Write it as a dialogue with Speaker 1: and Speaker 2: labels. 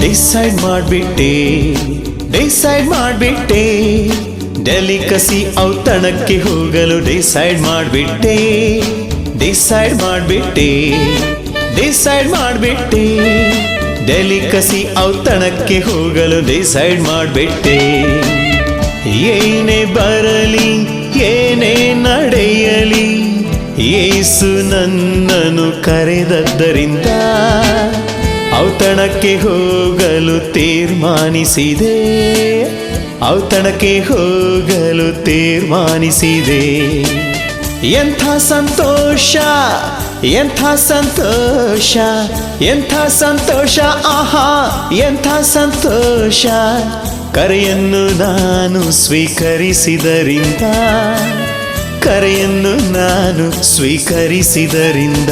Speaker 1: Decide ಮಾಡ್ಬಿಟ್ಟೆ, decide ಮಾಡ್ಬಿಟ್ಟೆ, delicacy ಔತಣಕ್ಕೆ ಹೋಗಲು ಡಿಸೈಡ್ ಮಾಡ್ಬಿಟ್ಟೆ, ಡಿಸೈಡ್ ಮಾಡ್ಬಿಟ್ಟೆ, ಡಿಸೈಡ್ ಮಾಡ್ಬಿಟ್ಟೆ, ಡೆಲಿಕಸಿ ಔತಣಕ್ಕೆ ಹೋಗಲು ಡಿಸೈಡ್ ಮಾಡ್ಬಿಟ್ಟೆ. ಏನೇ ಬರಲಿ ಏನೇ ನಡೆಯಲಿ ಯೇಸು ನನ್ನನ್ನು ಕರೆದದ್ದರಿಂದ ಔತಣಕ್ಕೆ ಹೋಗಲು ತೀರ್ಮಾನಿಸಿದೆ, ಔತಣಕ್ಕೆ ಹೋಗಲು ತೀರ್ಮಾನಿಸಿದೆ. ಎಂಥ ಸಂತೋಷ, ಎಂಥ ಸಂತೋಷ, ಎಂಥ ಸಂತೋಷ, ಆಹಾ ಎಂಥ ಸಂತೋಷ, ಕರೆಯನ್ನು ನಾನು ಸ್ವೀಕರಿಸಿದರಿಂದ, ಕರೆಯನ್ನು ನಾನು ಸ್ವೀಕರಿಸಿದರಿಂದ.